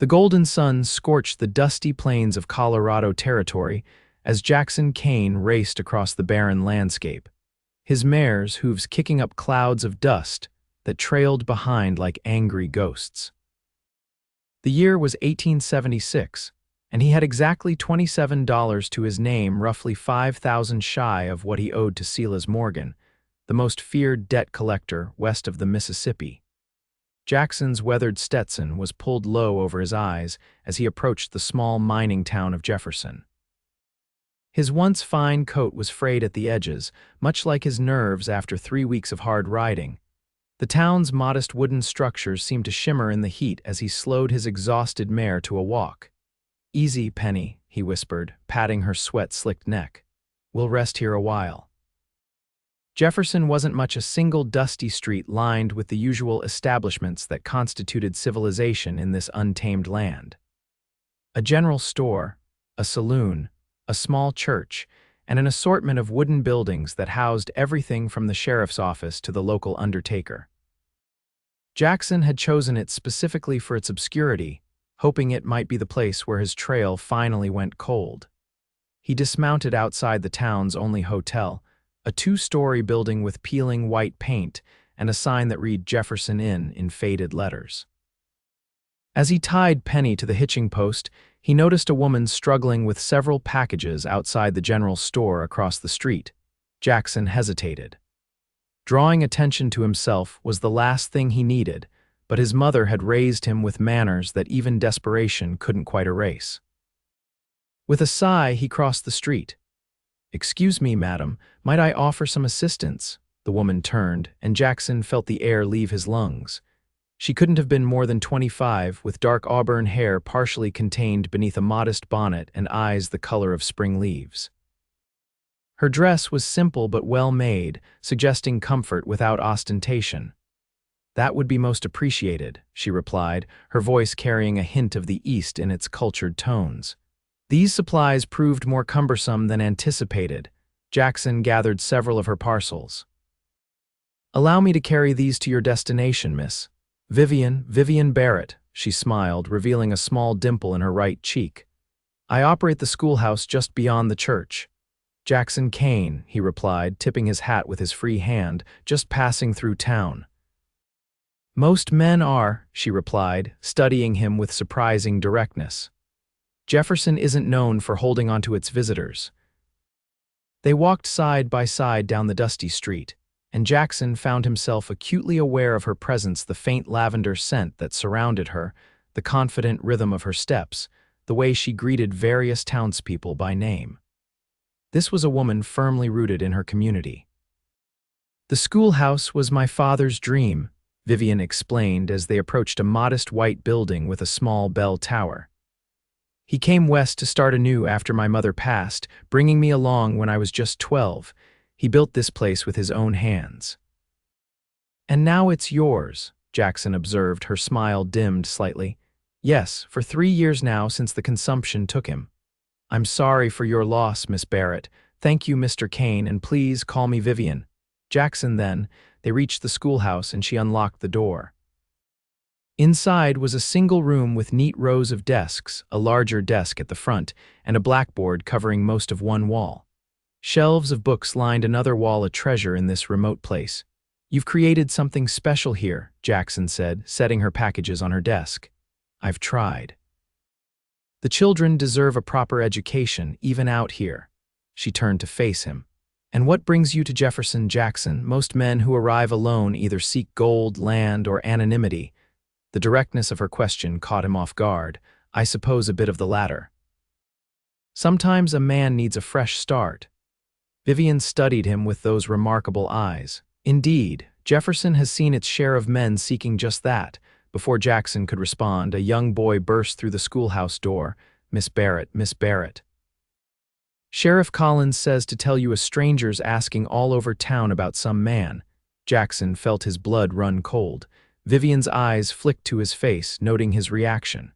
The golden sun scorched the dusty plains of Colorado Territory as Jackson Kane raced across the barren landscape, his mare's hooves kicking up clouds of dust that trailed behind like angry ghosts. The year was 1876, and he had exactly $27 to his name, roughly $5,000 shy of what he owed to Silas Morgan, the most feared debt collector west of the Mississippi. Jackson's weathered Stetson was pulled low over his eyes as he approached the small mining town of Jefferson. His once fine coat was frayed at the edges, much like his nerves after 3 weeks of hard riding. The town's modest wooden structures seemed to shimmer in the heat as he slowed his exhausted mare to a walk. "Easy, Penny," he whispered, patting her sweat-slicked neck. "We'll rest here a while." Jefferson wasn't much a single dusty street lined with the usual establishments that constituted civilization in this untamed land. A general store, a saloon, a small church, and an assortment of wooden buildings that housed everything from the sheriff's office to the local undertaker. Jackson had chosen it specifically for its obscurity, hoping it might be the place where his trail finally went cold. He dismounted outside the town's only hotel, a 2-story building with peeling white paint and a sign that read Jefferson Inn in faded letters. As he tied Penny to the hitching post, he noticed a woman struggling with several packages outside the general store across the street. Jackson hesitated. Drawing attention to himself was the last thing he needed, but his mother had raised him with manners that even desperation couldn't quite erase. With a sigh, he crossed the street. "Excuse me, madam, might I offer some assistance?" The woman turned, and Jackson felt the air leave his lungs. She couldn't have been more than 25, with dark auburn hair partially contained beneath a modest bonnet and eyes the color of spring leaves. Her dress was simple but well made, suggesting comfort without ostentation. "That would be most appreciated," she replied, her voice carrying a hint of the East in its cultured tones. These supplies proved more cumbersome than anticipated. Jackson gathered several of her parcels. "Allow me to carry these to your destination, Miss Vivian Barrett," she smiled, revealing a small dimple in her right cheek. "I operate the schoolhouse just beyond the church." "Jackson Kane," he replied, tipping his hat with his free hand, "just passing through town." "Most men are," she replied, studying him with surprising directness. "Jefferson isn't known for holding on to its visitors." They walked side by side down the dusty street, and Jackson found himself acutely aware of her presence, the faint lavender scent that surrounded her, the confident rhythm of her steps, the way she greeted various townspeople by name. This was a woman firmly rooted in her community. "The schoolhouse was my father's dream," Vivian explained as they approached a modest white building with a small bell tower. "He came west to start anew after my mother passed, bringing me along when I was just 12. He built this place with his own hands." "And now it's yours," Jackson observed, her smile dimmed slightly. "Yes, for 3 years now since the consumption took him." "I'm sorry for your loss, Miss Barrett. Thank you, Mr. Kane, and please call me Vivian." Jackson then. They reached the schoolhouse and she unlocked the door. Inside was a single room with neat rows of desks, a larger desk at the front, and a blackboard covering most of one wall. Shelves of books lined another wall, a treasure in this remote place. "You've created something special here," Jackson said, setting her packages on her desk. "I've tried. The children deserve a proper education, even out here." She turned to face him. "And what brings you to Jefferson, Jackson? Most men who arrive alone either seek gold, land, or anonymity." The directness of her question caught him off guard. "I suppose a bit of the latter." "Sometimes a man needs a fresh start." Vivian studied him with those remarkable eyes. "Indeed, Jefferson has seen its share of men seeking just that." Before Jackson could respond, a young boy burst through the schoolhouse door. "Miss Barrett, Miss Barrett. Sheriff Collins says to tell you a stranger's asking all over town about some man." Jackson felt his blood run cold. Vivian's eyes flicked to his face, noting his reaction.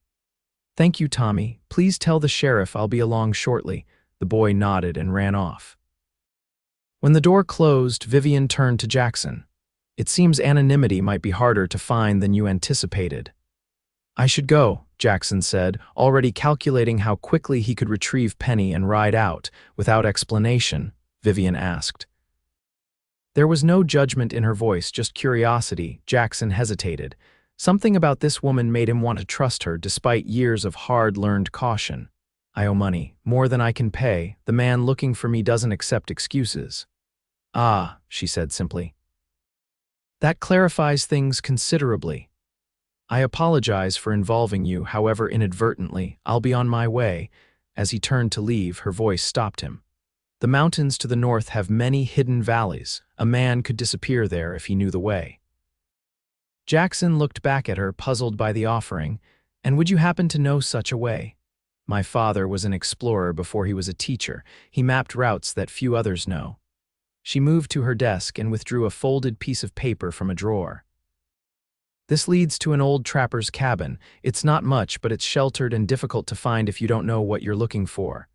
"Thank you, Tommy. Please tell the sheriff I'll be along shortly." The boy nodded and ran off. When the door closed, Vivian turned to Jackson. "It seems anonymity might be harder to find than you anticipated." "I should go," Jackson said, already calculating how quickly he could retrieve Penny and ride out. Without explanation, Vivian asked. There was no judgment in her voice, just curiosity. Jackson hesitated. Something about this woman made him want to trust her despite years of hard-learned caution. I owe money, more than I can pay. The man looking for me doesn't accept excuses. Ah, she said simply. That clarifies things considerably. I apologize for involving you, however inadvertently. I'll be on my way. As he turned to leave, her voice stopped him. The mountains to the north have many hidden valleys. A man could disappear there if he knew the way. Jackson looked back at her, puzzled by the offering. And would you happen to know such a way? My father was an explorer before he was a teacher. He mapped routes that few others know. She moved to her desk and withdrew a folded piece of paper from a drawer. This leads to an old trapper's cabin. It's not much, but it's sheltered and difficult to find if you don't know what you're looking for.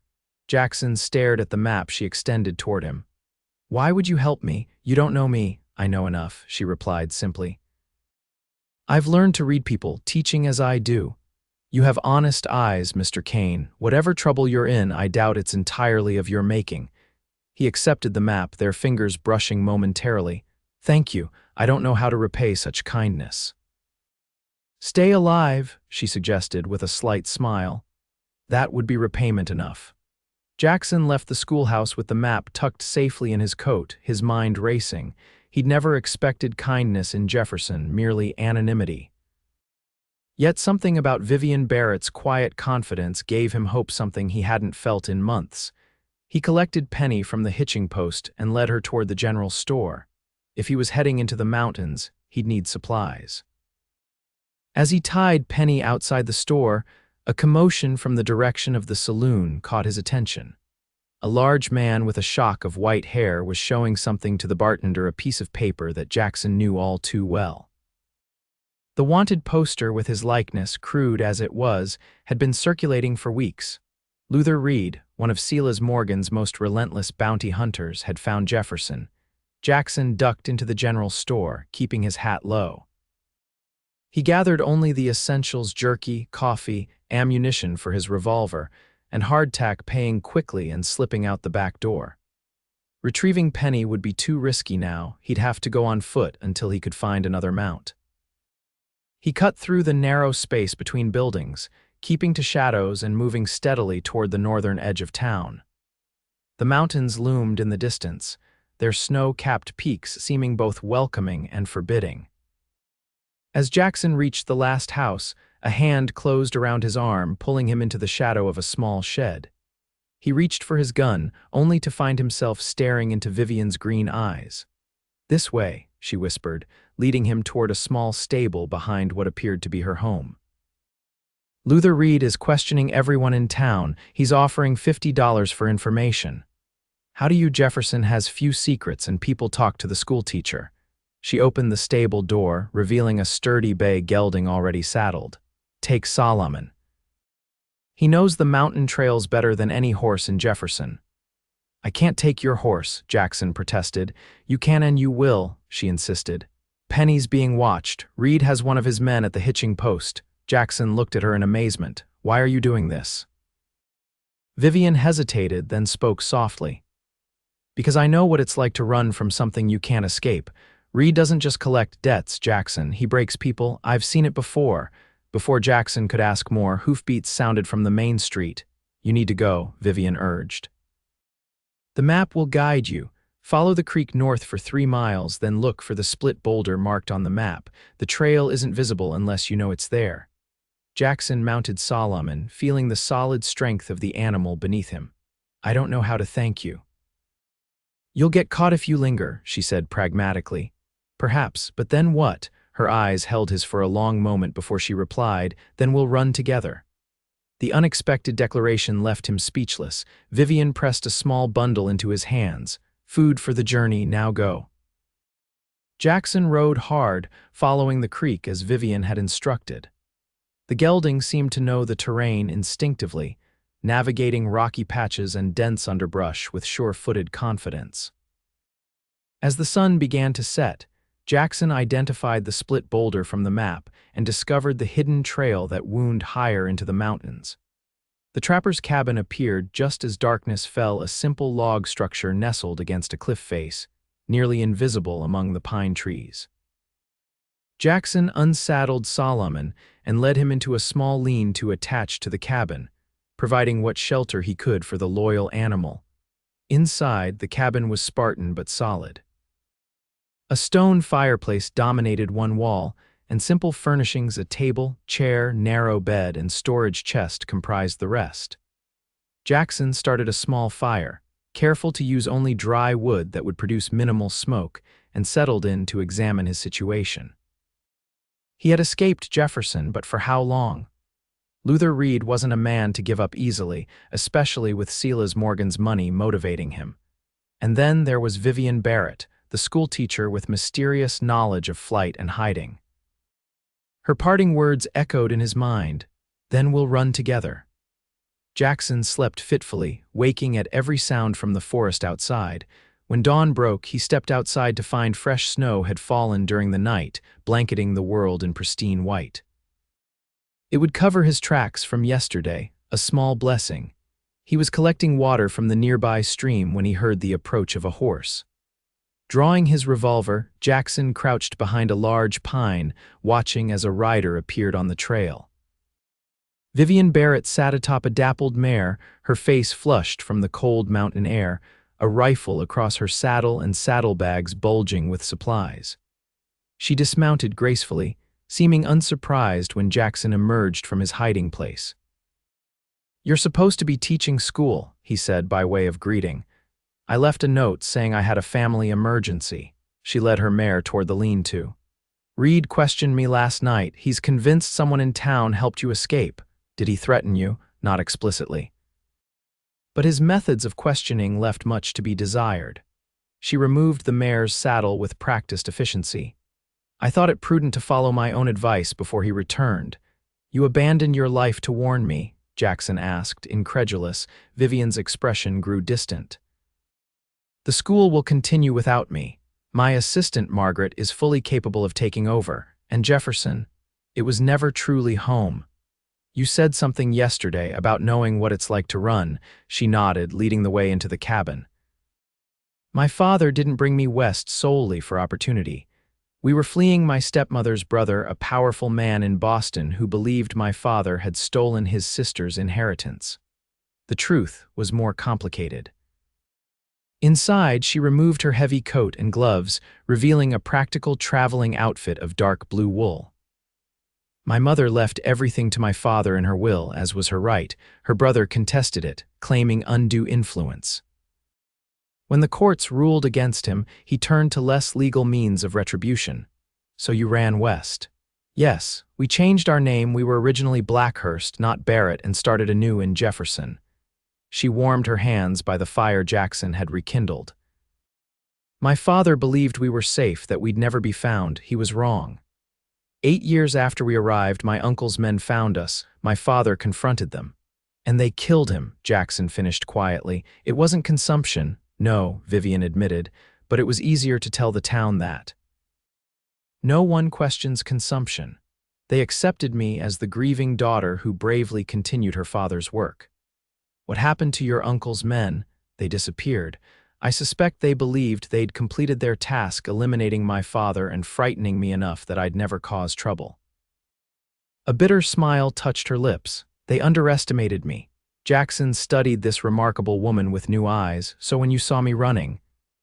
Jackson stared at the map she extended toward him. Why would you help me? You don't know me. I know enough, she replied simply. I've learned to read people, teaching as I do. You have honest eyes, Mr. Kane. Whatever trouble you're in, I doubt it's entirely of your making. He accepted the map, their fingers brushing momentarily. Thank you. I don't know how to repay such kindness. Stay alive, she suggested with a slight smile. That would be repayment enough. Jackson left the schoolhouse with the map tucked safely in his coat, his mind racing. He'd never expected kindness in Jefferson, merely anonymity. Yet something about Vivian Barrett's quiet confidence gave him hope, something he hadn't felt in months. He collected Penny from the hitching post and led her toward the general store. If he was heading into the mountains, he'd need supplies. As he tied Penny outside the store, a commotion from the direction of the saloon caught his attention. A large man with a shock of white hair was showing something to the bartender, a piece of paper that Jackson knew all too well. The wanted poster with his likeness, crude as it was, had been circulating for weeks. Luther Reed, one of Silas Morgan's most relentless bounty hunters, had found Jefferson. Jackson ducked into the general store, keeping his hat low. He gathered only the essentials: jerky, coffee, ammunition for his revolver, and hardtack, paying quickly and slipping out the back door. Retrieving Penny would be too risky now. He'd have to go on foot until he could find another mount. He cut through the narrow space between buildings, keeping to shadows and moving steadily toward the northern edge of town. The mountains loomed in the distance, their snow-capped peaks seeming both welcoming and forbidding. As Jackson reached the last house, a hand closed around his arm, pulling him into the shadow of a small shed. He reached for his gun, only to find himself staring into Vivian's green eyes. "This way," she whispered, leading him toward a small stable behind what appeared to be her home. "Luther Reed is questioning everyone in town. He's offering $50 for information." "How do you? Jefferson has few secrets and people talk to the schoolteacher." She opened the stable door, revealing a sturdy bay gelding already saddled. "Take Solomon. He knows the mountain trails better than any horse in Jefferson." "I can't take your horse," Jackson protested. "You can and you will," she insisted. "Penny's being watched. Reed has one of his men at the hitching post." Jackson looked at her in amazement. "Why are you doing this?" Vivian hesitated, then spoke softly. "Because I know what it's like to run from something you can't escape. Reed doesn't just collect debts, Jackson. He breaks people. I've seen it before." Before Jackson could ask more, hoofbeats sounded from the main street. "You need to go," Vivian urged. "The map will guide you. Follow the creek north for 3 miles, then look for the split boulder marked on the map. The trail isn't visible unless you know it's there." Jackson mounted Solomon, feeling the solid strength of the animal beneath him. "I don't know how to thank you." "You'll get caught if you linger," she said pragmatically. "Perhaps, but then what?" Her eyes held his for a long moment before she replied, "Then we'll run together." The unexpected declaration left him speechless. Vivian pressed a small bundle into his hands. "Food for the journey, now go." Jackson rode hard, following the creek as Vivian had instructed. The gelding seemed to know the terrain instinctively, navigating rocky patches and dense underbrush with sure-footed confidence. As the sun began to set, Jackson identified the split boulder from the map and discovered the hidden trail that wound higher into the mountains. The trapper's cabin appeared just as darkness fell, a simple log structure nestled against a cliff face, nearly invisible among the pine trees. Jackson unsaddled Solomon and led him into a small lean-to attached to the cabin, providing what shelter he could for the loyal animal. Inside, the cabin was Spartan but solid. A stone fireplace dominated one wall, and simple furnishings, a table, chair, narrow bed, and storage chest comprised the rest. Jackson started a small fire, careful to use only dry wood that would produce minimal smoke, and settled in to examine his situation. He had escaped Jefferson, but for how long? Luther Reed wasn't a man to give up easily, especially with Silas Morgan's money motivating him. And then there was Vivian Barrett, the schoolteacher with mysterious knowledge of flight and hiding. Her parting words echoed in his mind, "Then we'll run together." Jackson slept fitfully, waking at every sound from the forest outside. When dawn broke, he stepped outside to find fresh snow had fallen during the night, blanketing the world in pristine white. It would cover his tracks from yesterday, a small blessing. He was collecting water from the nearby stream when he heard the approach of a horse. Drawing his revolver, Jackson crouched behind a large pine, watching as a rider appeared on the trail. Vivian Barrett sat atop a dappled mare, her face flushed from the cold mountain air, a rifle across her saddle and saddlebags bulging with supplies. She dismounted gracefully, seeming unsurprised when Jackson emerged from his hiding place. "You're supposed to be teaching school," he said by way of greeting. "I left a note saying I had a family emergency." She led her mare toward the lean-to. "Reed questioned me last night. He's convinced someone in town helped you escape. Did he threaten you?" "Not explicitly." But his methods of questioning left much to be desired. She removed the mare's saddle with practiced efficiency. "I thought it prudent to follow my own advice before he returned." "You abandoned your life to warn me?" Jackson asked, incredulous. Vivian's expression grew distant. "The school will continue without me. My assistant, Margaret, is fully capable of taking over. And Jefferson, it was never truly home. You said something yesterday about knowing what it's like to run." She nodded, leading the way into the cabin. "My father didn't bring me west solely for opportunity. We were fleeing my stepmother's brother, a powerful man in Boston who believed my father had stolen his sister's inheritance. The truth was more complicated." Inside, she removed her heavy coat and gloves, revealing a practical traveling outfit of dark blue wool. "My mother left everything to my father in her will, as was her right. Her brother contested it, claiming undue influence. When the courts ruled against him, he turned to less legal means of retribution. So you ran west." "Yes, we changed our name. We were originally Blackhurst, not Barrett, and started anew in Jefferson." She warmed her hands by the fire Jackson had rekindled. "My father believed we were safe, that we'd never be found. He was wrong. 8 years after we arrived, my uncle's men found us. My father confronted them. And they killed him," Jackson finished quietly. "It wasn't consumption." "No," Vivian admitted, "but it was easier to tell the town that. No one questions consumption. They accepted me as the grieving daughter who bravely continued her father's work. What happened to your uncle's men? They disappeared. I suspect they believed they'd completed their task eliminating my father and frightening me enough that I'd never cause trouble." A bitter smile touched her lips. "They underestimated me." Jackson studied this remarkable woman with new eyes. "So when you saw me running,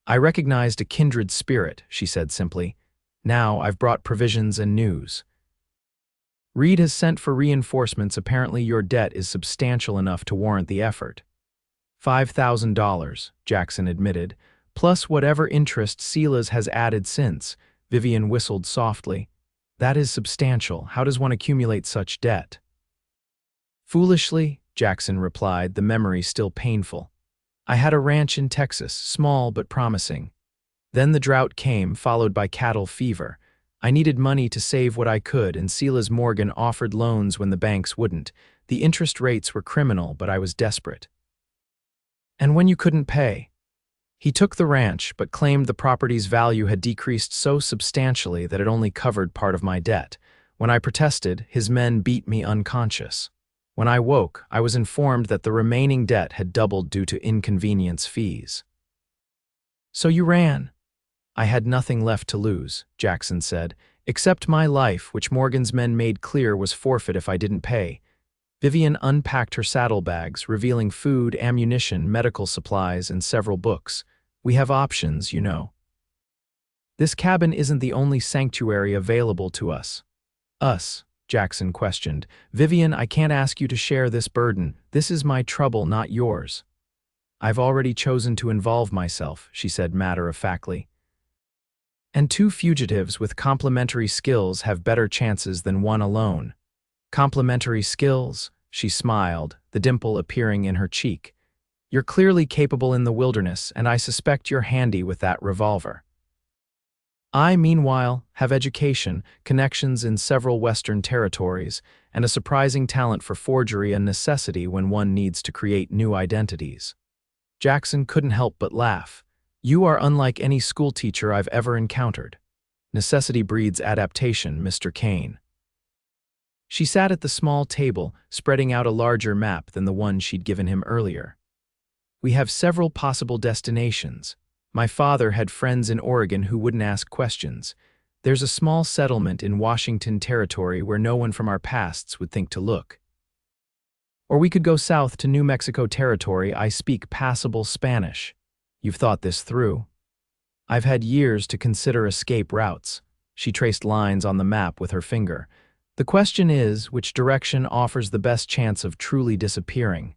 I recognized a kindred spirit," she said simply. "Now I've brought provisions and news. Reed has sent for reinforcements. Apparently your debt is substantial enough to warrant the effort." $5,000, Jackson admitted, "plus whatever interest Silas has added since." Vivian whistled softly. "That is substantial. How does one accumulate such debt?" "Foolishly," Jackson replied, the memory still painful. "I had a ranch in Texas, small but promising. Then the drought came, followed by cattle fever. I needed money to save what I could, and Silas Morgan offered loans when the banks wouldn't. The interest rates were criminal, but I was desperate. And when you couldn't pay, He took the ranch, but claimed the property's value had decreased so substantially that it only covered part of my debt. When I protested, his men beat me unconscious. When I woke, I was informed that the remaining debt had doubled due to inconvenience fees. "So you ran?" "I had nothing left to lose," Jackson said, "except my life, which Morgan's men made clear was forfeit if I didn't pay." Vivian unpacked her saddlebags, revealing food, ammunition, medical supplies, and several books. "We have options, you know. This cabin isn't the only sanctuary available to us." "Us?" Jackson questioned. "Vivian, I can't ask you to share this burden. This is my trouble, not yours." "I've already chosen to involve myself," she said matter-of-factly. "And two fugitives with complementary skills have better chances than one alone." "Complementary skills?" She smiled, the dimple appearing in her cheek. "You're clearly capable in the wilderness, and I suspect you're handy with that revolver. I, meanwhile, have education, connections in several Western territories, and a surprising talent for forgery, a necessity when one needs to create new identities." Jackson couldn't help but laugh. "You are unlike any schoolteacher I've ever encountered. Necessity breeds adaptation, Mr. Kane." She sat at the small table, spreading out a larger map than the one she'd given him earlier. "We have several possible destinations. My father had friends in Oregon who wouldn't ask questions. There's a small settlement in Washington Territory where no one from our pasts would think to look. Or we could go south to New Mexico Territory. I speak passable Spanish. You've thought this through?" "I've had years to consider escape routes." She traced lines on the map with her finger. "The question is, which direction offers the best chance of truly disappearing?"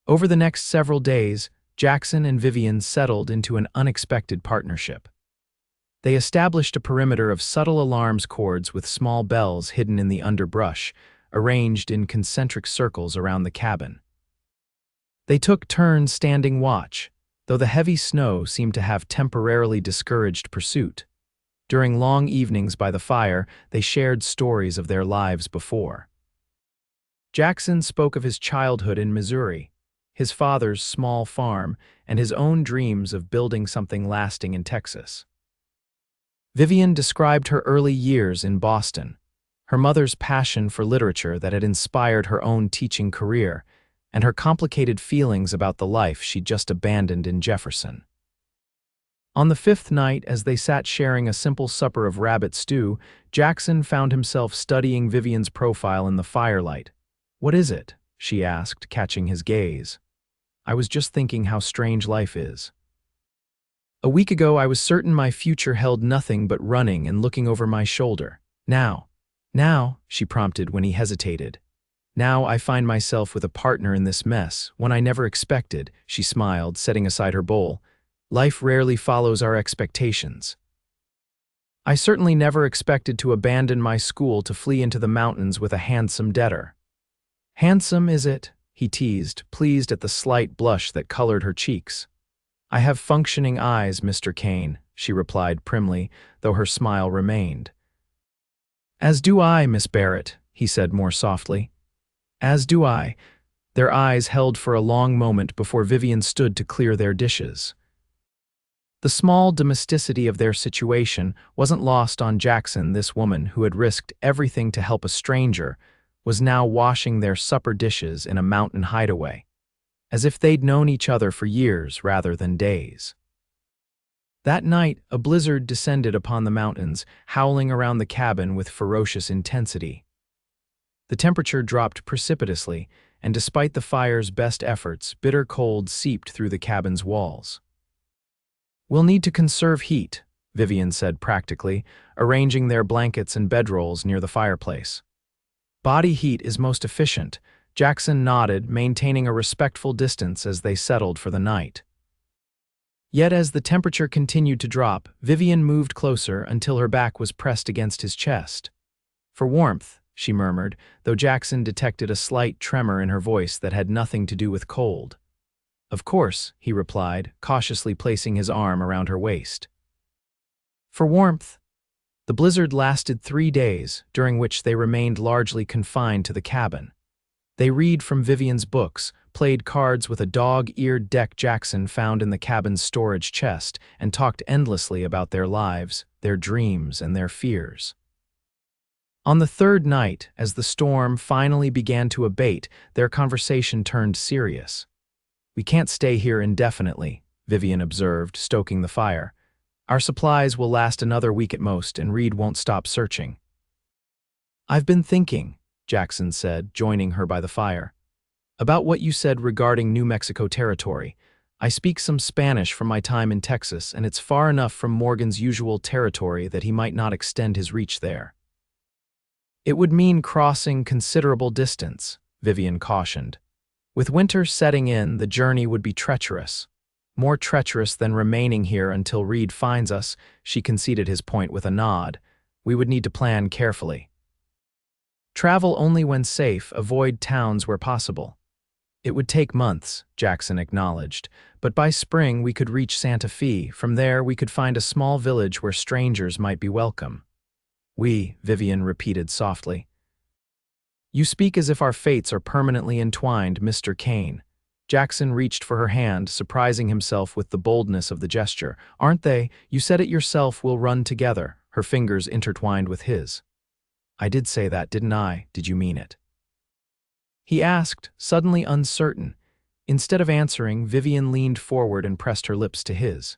Over the next several days, Jackson and Vivian settled into an unexpected partnership. They established a perimeter of subtle alarms cords with small bells hidden in the underbrush, arranged in concentric circles around the cabin. They took turns standing watch, though the heavy snow seemed to have temporarily discouraged pursuit. During long evenings by the fire, they shared stories of their lives before. Jackson spoke of his childhood in Missouri, his father's small farm, and his own dreams of building something lasting in Texas. Vivian described her early years in Boston, her mother's passion for literature that had inspired her own teaching career, and her complicated feelings about the life she'd just abandoned in Jefferson. On the fifth night, as they sat sharing a simple supper of rabbit stew, Jackson found himself studying Vivian's profile in the firelight. "What is it?" she asked, catching his gaze. "I was just thinking how strange life is. A week ago I was certain my future held nothing but running and looking over my shoulder. Now, she prompted when he hesitated. "Now I find myself with a partner in this mess, one I never expected," she smiled, setting aside her bowl. "Life rarely follows our expectations. I certainly never expected to abandon my school to flee into the mountains with a handsome debtor." "Handsome, is it?" he teased, pleased at the slight blush that colored her cheeks. "I have functioning eyes, Mr. Kane," she replied primly, though her smile remained. "As do I, Miss Barrett," he said more softly. "As do I." Their eyes held for a long moment before Vivian stood to clear their dishes. The small domesticity of their situation wasn't lost on Jackson. This woman, who had risked everything to help a stranger, was now washing their supper dishes in a mountain hideaway, as if they'd known each other for years rather than days. That night, a blizzard descended upon the mountains, howling around the cabin with ferocious intensity. The temperature dropped precipitously, and despite the fire's best efforts, bitter cold seeped through the cabin's walls. "We'll need to conserve heat," Vivian said practically, arranging their blankets and bedrolls near the fireplace. "Body heat is most efficient." Jackson nodded, maintaining a respectful distance as they settled for the night. Yet as the temperature continued to drop, Vivian moved closer until her back was pressed against his chest. "For warmth," she murmured, though Jackson detected a slight tremor in her voice that had nothing to do with cold. "Of course," he replied, cautiously placing his arm around her waist. "For warmth." The blizzard lasted 3 days, during which they remained largely confined to the cabin. They read from Vivian's books, played cards with a dog-eared deck Jackson found in the cabin's storage chest, and talked endlessly about their lives, their dreams, and their fears. On the third night, as the storm finally began to abate, their conversation turned serious. "We can't stay here indefinitely," Vivian observed, stoking the fire. "Our supplies will last another week at most, and Reed won't stop searching." "I've been thinking," Jackson said, joining her by the fire, "about what you said regarding New Mexico territory. I speak some Spanish from my time in Texas, and it's far enough from Morgan's usual territory that he might not extend his reach there." "It would mean crossing considerable distance," Vivian cautioned. "With winter setting in, the journey would be treacherous. More treacherous than remaining here until Reed finds us," she conceded his point with a nod. "We would need to plan carefully. Travel only when safe, avoid towns where possible." "It would take months," Jackson acknowledged, "but by spring we could reach Santa Fe. From there we could find a small village where strangers might be welcome." Vivian repeated softly. "You speak as if our fates are permanently entwined, Mr. Kane." Jackson reached for her hand, surprising himself with the boldness of the gesture. "Aren't they? You said it yourself, we'll run together," her fingers intertwined with his. "I did say that, didn't I? Did you mean it?" he asked, suddenly uncertain. Instead of answering, Vivian leaned forward and pressed her lips to his.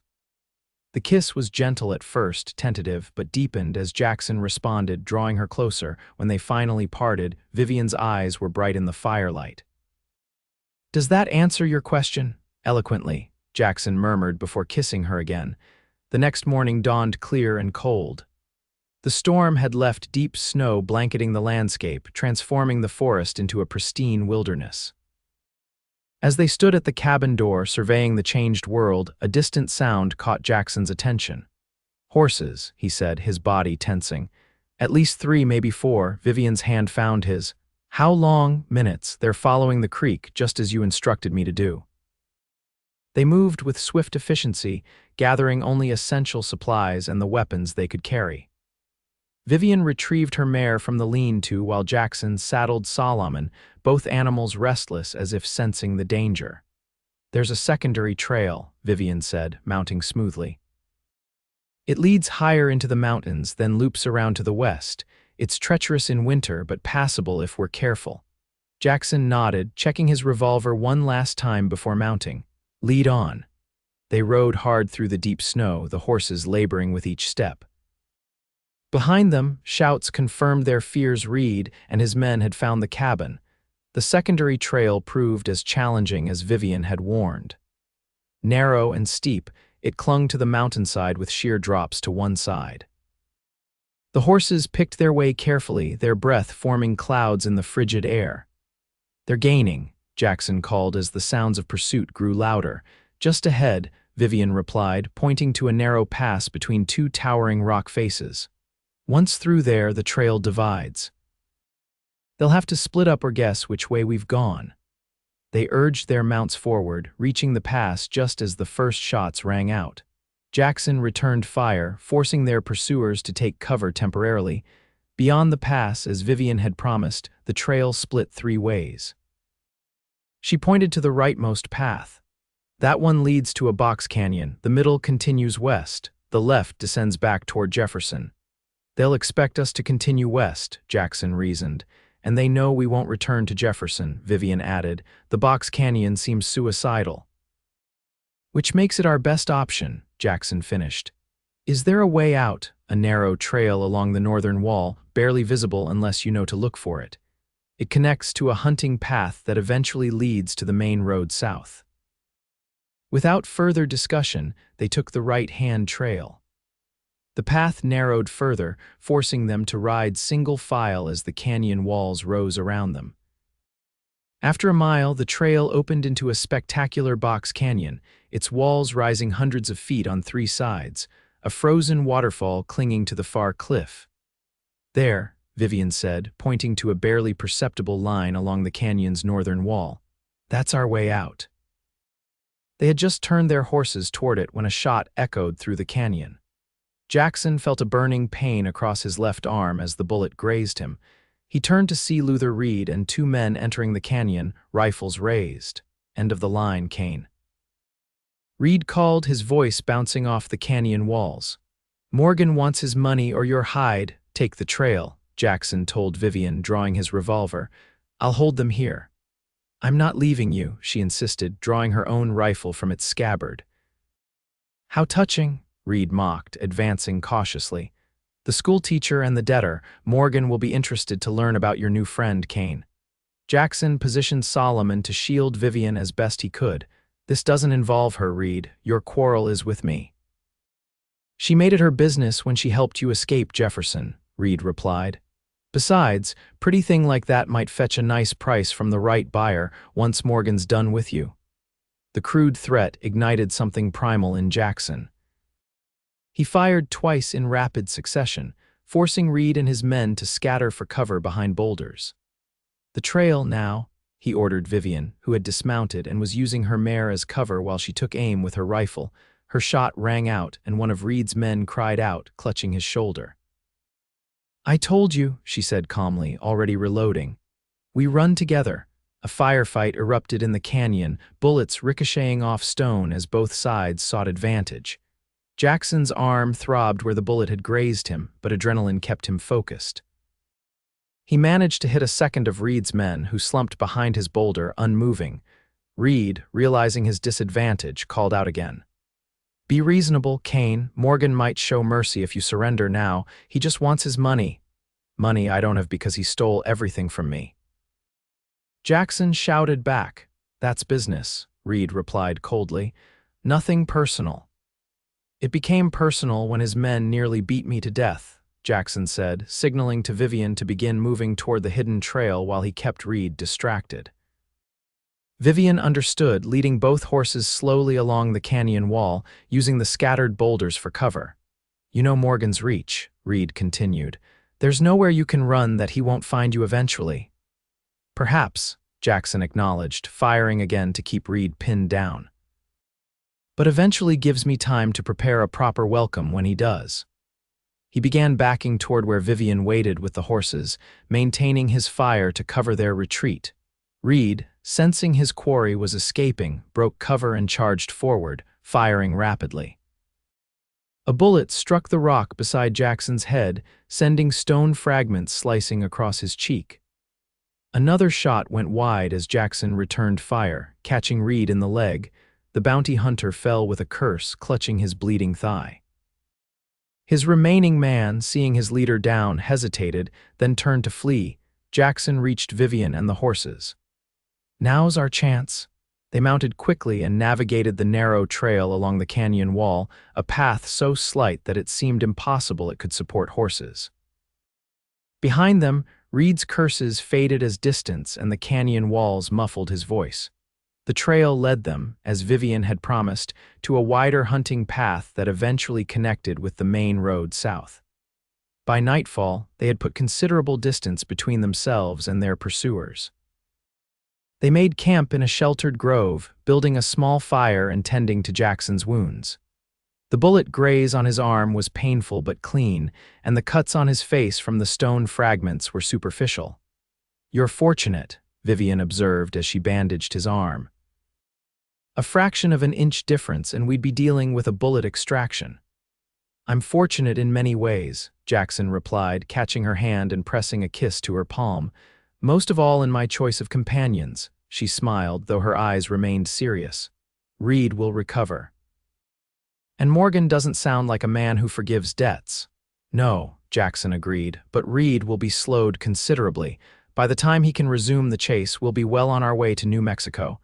The kiss was gentle at first, tentative, but deepened as Jackson responded, drawing her closer. When they finally parted, Vivian's eyes were bright in the firelight. "Does that answer your question?" Eloquently, Jackson murmured before kissing her again. The next morning dawned clear and cold. The storm had left deep snow blanketing the landscape, transforming the forest into a pristine wilderness. As they stood at the cabin door surveying the changed world, a distant sound caught Jackson's attention. "Horses," he said, his body tensing. "At least 3, maybe 4, Vivian's hand found his. "How long?" "Minutes. They're following the creek, just as you instructed me to do." They moved with swift efficiency, gathering only essential supplies and the weapons they could carry. Vivian retrieved her mare from the lean-to while Jackson saddled Solomon, both animals restless as if sensing the danger. "There's a secondary trail," Vivian said, mounting smoothly. "It leads higher into the mountains, then loops around to the west. It's treacherous in winter, but passable if we're careful." Jackson nodded, checking his revolver one last time before mounting. "Lead on." They rode hard through the deep snow, the horses laboring with each step. Behind them, shouts confirmed their fears. Reed and his men had found the cabin. The secondary trail proved as challenging as Vivian had warned. Narrow and steep, it clung to the mountainside with sheer drops to one side. The horses picked their way carefully, their breath forming clouds in the frigid air. "They're gaining," Jackson called as the sounds of pursuit grew louder. "Just ahead," Vivian replied, pointing to a narrow pass between 2 towering rock faces. "Once through there, the trail divides. They'll have to split up or guess which way we've gone." They urged their mounts forward, reaching the pass just as the first shots rang out. Jackson returned fire, forcing their pursuers to take cover temporarily. Beyond the pass, as Vivian had promised, the trail split 3 ways. She pointed to the rightmost path. "That one leads to a box canyon, the middle continues west, the left descends back toward Jefferson." "They'll expect us to continue west," Jackson reasoned. "And they know we won't return to Jefferson," Vivian added. "The box canyon seems suicidal." "Which makes it our best option," Jackson finished. "Is there a way out?" "A narrow trail along the northern wall, barely visible unless you know to look for it. It connects to a hunting path that eventually leads to the main road south." Without further discussion, they took the right-hand trail. The path narrowed further, forcing them to ride single file as the canyon walls rose around them. After a mile, the trail opened into a spectacular box canyon, its walls rising hundreds of feet on 3 sides, a frozen waterfall clinging to the far cliff. "There," Vivian said, pointing to a barely perceptible line along the canyon's northern wall. "That's our way out." They had just turned their horses toward it when a shot echoed through the canyon. Jackson felt a burning pain across his left arm as the bullet grazed him. He turned to see Luther Reed and two men entering the canyon, rifles raised. "End of the line, Kane." Reed called, his voice bouncing off the canyon walls. "Morgan wants his money or your hide. Take the trail," Jackson told Vivian, drawing his revolver. "I'll hold them here." "I'm not leaving you," she insisted, drawing her own rifle from its scabbard. "How touching," Reed mocked, advancing cautiously. "The schoolteacher and the debtor, Morgan, will be interested to learn about your new friend, Kane." Jackson positioned Solomon to shield Vivian as best he could. "This doesn't involve her, Reed. Your quarrel is with me." "She made it her business when she helped you escape Jefferson," Reed replied. "Besides, pretty thing like that might fetch a nice price from the right buyer once Morgan's done with you." The crude threat ignited something primal in Jackson. He fired twice in rapid succession, forcing Reed and his men to scatter for cover behind boulders. "The trail now," he ordered Vivian, who had dismounted and was using her mare as cover while she took aim with her rifle. Her shot rang out, and one of Reed's men cried out, clutching his shoulder. "I told you," she said calmly, already reloading. "We run together." A firefight erupted in the canyon, bullets ricocheting off stone as both sides sought advantage. Jackson's arm throbbed where the bullet had grazed him, but adrenaline kept him focused. He managed to hit a second of Reed's men, who slumped behind his boulder, unmoving. Reed, realizing his disadvantage, called out again. "Be reasonable, Kane. Morgan might show mercy if you surrender now. He just wants his money." "Money I don't have because he stole everything from me." Jackson shouted back. "That's business," Reed replied coldly. "Nothing personal." "It became personal when his men nearly beat me to death," Jackson said, signaling to Vivian to begin moving toward the hidden trail while he kept Reed distracted. Vivian understood, leading both horses slowly along the canyon wall, using the scattered boulders for cover. "You know Morgan's reach," Reed continued. "There's nowhere you can run that he won't find you eventually." "Perhaps," Jackson acknowledged, firing again to keep Reed pinned down. "But eventually gives me time to prepare a proper welcome when he does." He began backing toward where Vivian waited with the horses, maintaining his fire to cover their retreat. Reed, sensing his quarry was escaping, broke cover and charged forward, firing rapidly. A bullet struck the rock beside Jackson's head, sending stone fragments slicing across his cheek. Another shot went wide as Jackson returned fire, catching Reed in the leg. The bounty hunter fell with a curse, clutching his bleeding thigh. His remaining man, seeing his leader down, hesitated, then turned to flee. Jackson reached Vivian and the horses. "Now's our chance." They mounted quickly and navigated the narrow trail along the canyon wall, a path so slight that it seemed impossible it could support horses. Behind them, Reed's curses faded as distance and the canyon walls muffled his voice. The trail led them, as Vivian had promised, to a wider hunting path that eventually connected with the main road south. By nightfall, they had put considerable distance between themselves and their pursuers. They made camp in a sheltered grove, building a small fire and tending to Jackson's wounds. The bullet graze on his arm was painful but clean, and the cuts on his face from the stone fragments were superficial. "You're fortunate," Vivian observed as she bandaged his arm. "A fraction of an inch difference and we'd be dealing with a bullet extraction." "I'm fortunate in many ways," Jackson replied, catching her hand and pressing a kiss to her palm. "Most of all in my choice of companions," she smiled, though her eyes remained serious. "Reed will recover." "And Morgan doesn't sound like a man who forgives debts." "No," Jackson agreed, "but Reed will be slowed considerably. By the time he can resume the chase, we'll be well on our way to New Mexico.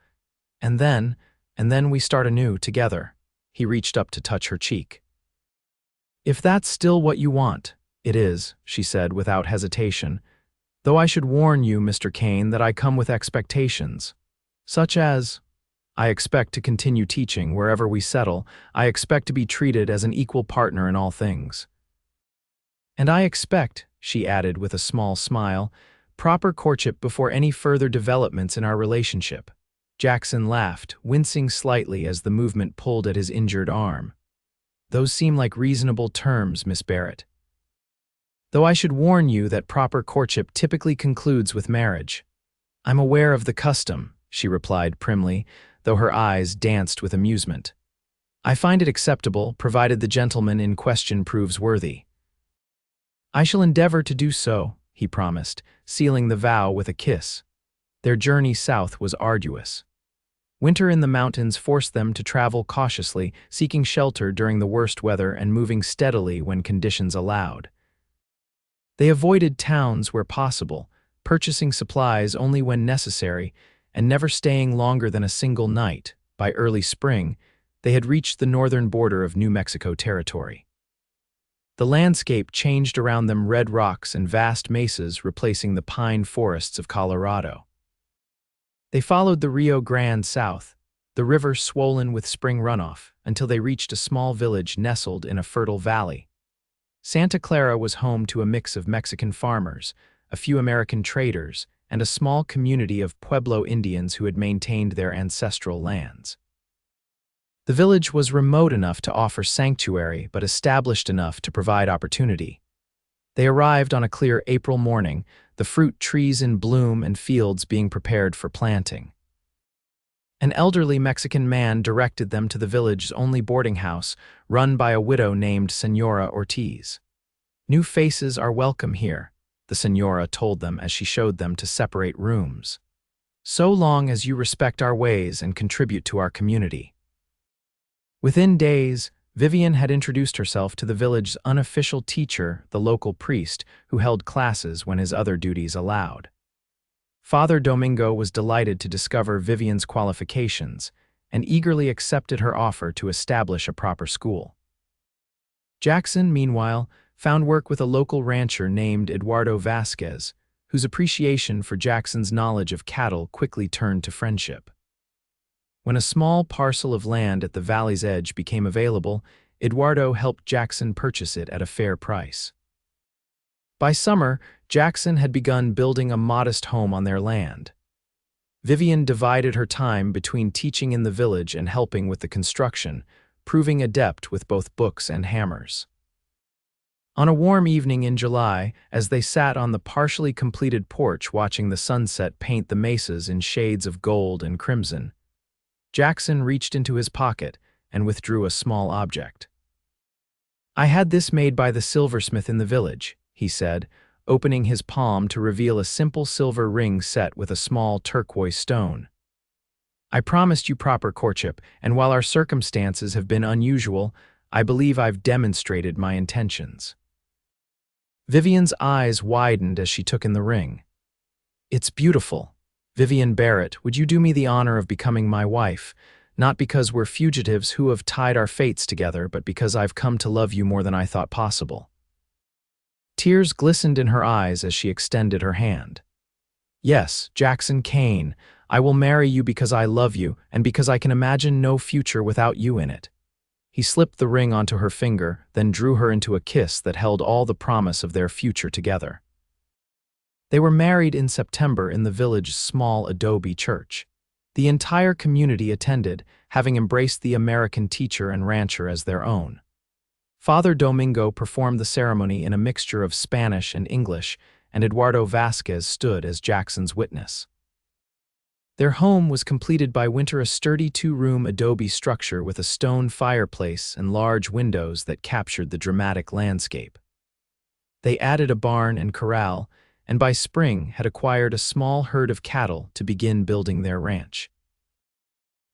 And then we start anew together." He reached up to touch her cheek. "If that's still what you want." "It is," she said without hesitation. "Though I should warn you, Mr. Kane, that I come with expectations. Such as, I expect to continue teaching wherever we settle. I expect to be treated as an equal partner in all things. And I expect," she added with a small smile, "proper courtship before any further developments in our relationship." Jackson laughed, wincing slightly as the movement pulled at his injured arm. "Those seem like reasonable terms, Miss Barrett." though I should warn you that proper courtship typically concludes with marriage. I'm aware of the custom, she replied primly, though her eyes danced with amusement. I find it acceptable, provided the gentleman in question proves worthy. I shall endeavor to do so, he promised, sealing the vow with a kiss. Their journey south was arduous. Winter in the mountains forced them to travel cautiously, seeking shelter during the worst weather and moving steadily when conditions allowed. They avoided towns where possible, purchasing supplies only when necessary, and never staying longer than a single night. By early spring, they had reached the northern border of New Mexico territory. The landscape changed around them, red rocks and vast mesas replacing the pine forests of Colorado. They followed the Rio Grande south, the river swollen with spring runoff, until they reached a small village nestled in a fertile valley. Santa Clara was home to a mix of Mexican farmers, a few American traders, and a small community of Pueblo Indians who had maintained their ancestral lands. The village was remote enough to offer sanctuary but established enough to provide opportunity. They arrived on a clear April morning, the fruit trees in bloom and fields being prepared for planting. An elderly Mexican man directed them to the village's only boarding house, run by a widow named Señora Ortiz. New faces are welcome here, the señora told them as she showed them to separate rooms. So long as you respect our ways and contribute to our community. Within days, Vivian had introduced herself to the village's unofficial teacher, the local priest, who held classes when his other duties allowed. Father Domingo was delighted to discover Vivian's qualifications and eagerly accepted her offer to establish a proper school. Jackson, meanwhile, found work with a local rancher named Eduardo Vasquez, whose appreciation for Jackson's knowledge of cattle quickly turned to friendship. When a small parcel of land at the valley's edge became available, Eduardo helped Jackson purchase it at a fair price. By summer, Jackson had begun building a modest home on their land. Vivian divided her time between teaching in the village and helping with the construction, proving adept with both books and hammers. On a warm evening in July, as they sat on the partially completed porch watching the sunset paint the mesas in shades of gold and crimson, Jackson reached into his pocket and withdrew a small object. I had this made by the silversmith in the village, he said, opening his palm to reveal a simple silver ring set with a small turquoise stone. I promised you proper courtship, and while our circumstances have been unusual, I believe I've demonstrated my intentions. Vivian's eyes widened as she took in the ring. It's beautiful. Vivian Barrett, would you do me the honor of becoming my wife, not because we're fugitives who have tied our fates together, but because I've come to love you more than I thought possible. Tears glistened in her eyes as she extended her hand. Yes, Jackson Kane, I will marry you because I love you and because I can imagine no future without you in it. He slipped the ring onto her finger, then drew her into a kiss that held all the promise of their future together. They were married in September in the village's small adobe church. The entire community attended, having embraced the American teacher and rancher as their own. Father Domingo performed the ceremony in a mixture of Spanish and English, and Eduardo Vasquez stood as Jackson's witness. Their home was completed by winter, a sturdy two-room adobe structure with a stone fireplace and large windows that captured the dramatic landscape. They added a barn and corral, and by spring had acquired a small herd of cattle to begin building their ranch.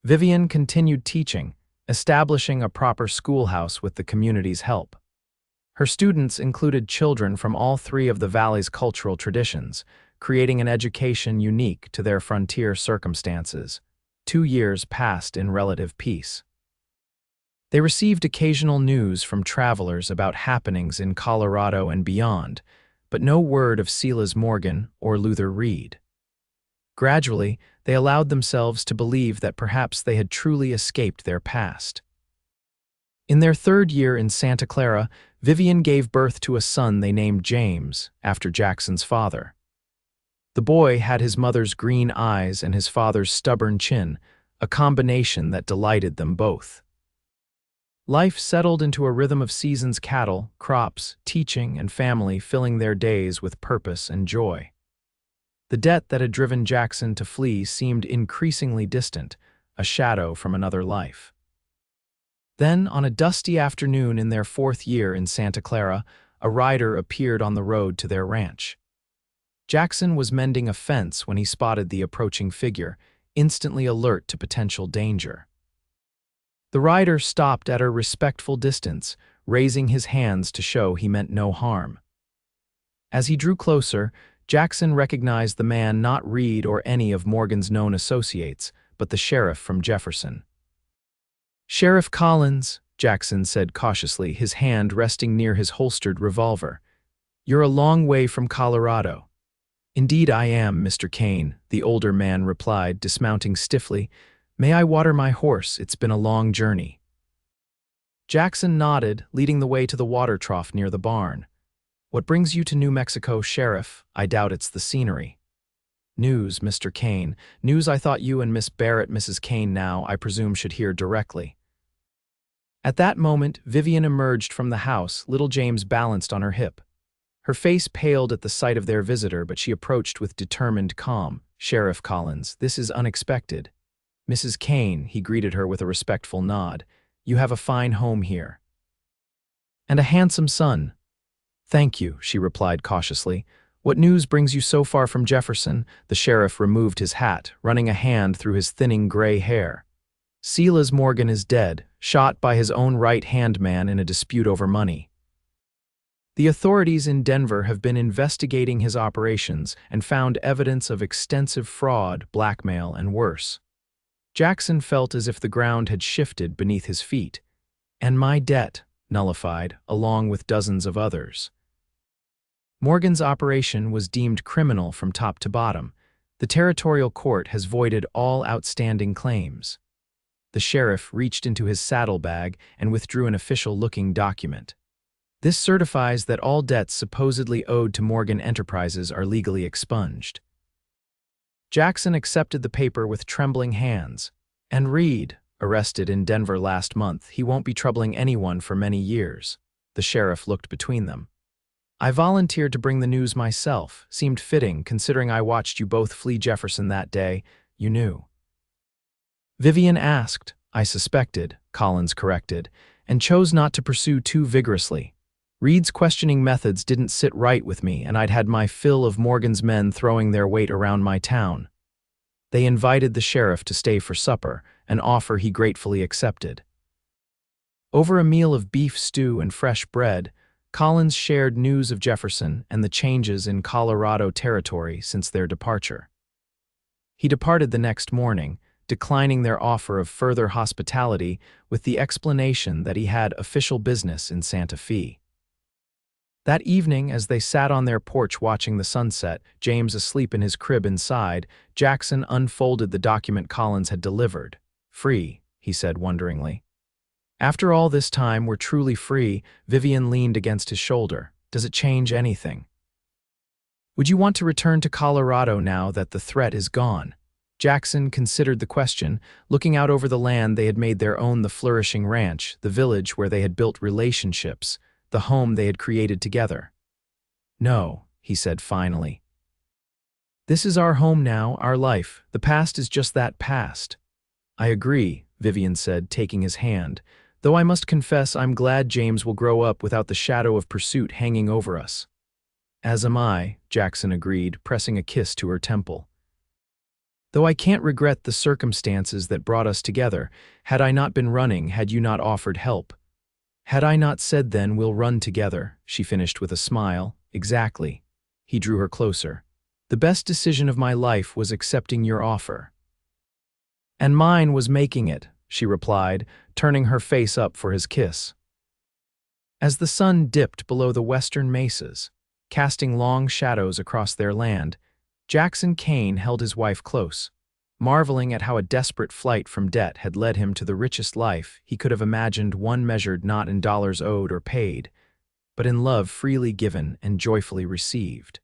Vivian continued teaching, establishing a proper schoolhouse with the community's help. Her students included children from all three of the valley's cultural traditions, creating an education unique to their frontier circumstances. 2 years passed in relative peace. They received occasional news from travelers about happenings in Colorado and beyond, but no word of Silas Morgan or Luther Reed. Gradually, they allowed themselves to believe that perhaps they had truly escaped their past. In their 3rd year in Santa Clara, Vivian gave birth to a son they named James, after Jackson's father. The boy had his mother's green eyes and his father's stubborn chin, a combination that delighted them both. Life settled into a rhythm of seasons: cattle, crops, teaching, and family filling their days with purpose and joy. The debt that had driven Jackson to flee seemed increasingly distant, a shadow from another life. Then, on a dusty afternoon in their 4th year in Santa Clara, a rider appeared on the road to their ranch. Jackson was mending a fence when he spotted the approaching figure, instantly alert to potential danger. The rider stopped at a respectful distance, raising his hands to show he meant no harm. As he drew closer, Jackson recognized the man, not Reed or any of Morgan's known associates, but the sheriff from Jefferson. "Sheriff Collins," Jackson said cautiously, his hand resting near his holstered revolver. "You're a long way from Colorado." "Indeed I am, Mr. Kane," the older man replied, dismounting stiffly. "May I water my horse? It's been a long journey." Jackson nodded, leading the way to the water trough near the barn. "What brings you to New Mexico, Sheriff? I doubt it's the scenery." "News, Mr. Kane. News I thought you and Miss Barrett, Mrs. Kane now, I presume, should hear directly." At that moment, Vivian emerged from the house, little James balanced on her hip. Her face paled at the sight of their visitor, but she approached with determined calm. "Sheriff Collins, this is unexpected." "Mrs. Kane," he greeted her with a respectful nod. "You have a fine home here." "And a handsome son." "Thank you," she replied cautiously. "What news brings you so far from Jefferson?" The sheriff removed his hat, running a hand through his thinning gray hair. "Silas Morgan is dead, shot by his own right-hand man in a dispute over money. The authorities in Denver have been investigating his operations and found evidence of extensive fraud, blackmail, and worse." Jackson felt as if the ground had shifted beneath his feet. "And my debt nullified, along with dozens of others." Morgan's operation was deemed criminal from top to bottom. The territorial court has voided all outstanding claims. The sheriff reached into his saddlebag and withdrew an official-looking document. "This certifies that all debts supposedly owed to Morgan Enterprises are legally expunged." Jackson accepted the paper with trembling hands. "And Reed, arrested in Denver last month, he won't be troubling anyone for many years." The sheriff looked between them. "I volunteered to bring the news myself. Seemed fitting, considering I watched you both flee Jefferson that day. You knew." Vivian asked. "I suspected," Collins corrected, "and chose not to pursue too vigorously. Reed's questioning methods didn't sit right with me, and I'd had my fill of Morgan's men throwing their weight around my town." They invited the sheriff to stay for supper, an offer he gratefully accepted. Over a meal of beef stew and fresh bread, Collins shared news of Jefferson and the changes in Colorado territory since their departure. He departed the next morning, declining their offer of further hospitality with the explanation that he had official business in Santa Fe. That evening, as they sat on their porch watching the sunset, James asleep in his crib inside, Jackson unfolded the document Collins had delivered. "Free," he said wonderingly. "After all this time, we're truly free." Vivian leaned against his shoulder. "Does it change anything? Would you want to return to Colorado now that the threat is gone?" Jackson considered the question, looking out over the land they had made their own, the flourishing ranch, the village where they had built relationships, the home they had created together. "No," he said finally. "This is our home now, our life. The past is just that, past." "I agree," Vivian said, taking his hand, "though I must confess I'm glad James will grow up without the shadow of pursuit hanging over us." "As am I," Jackson agreed, pressing a kiss to her temple. "Though I can't regret the circumstances that brought us together. Had I not been running, had you not offered help. Had I not said then, we'll run together," she finished with a smile. "Exactly." He drew her closer. "The best decision of my life was accepting your offer." "And mine was making it," she replied, turning her face up for his kiss. As the sun dipped below the western mesas, casting long shadows across their land, Jackson Kane held his wife close, marveling at how a desperate flight from debt had led him to the richest life he could have imagined, one measured not in dollars owed or paid, but in love freely given and joyfully received.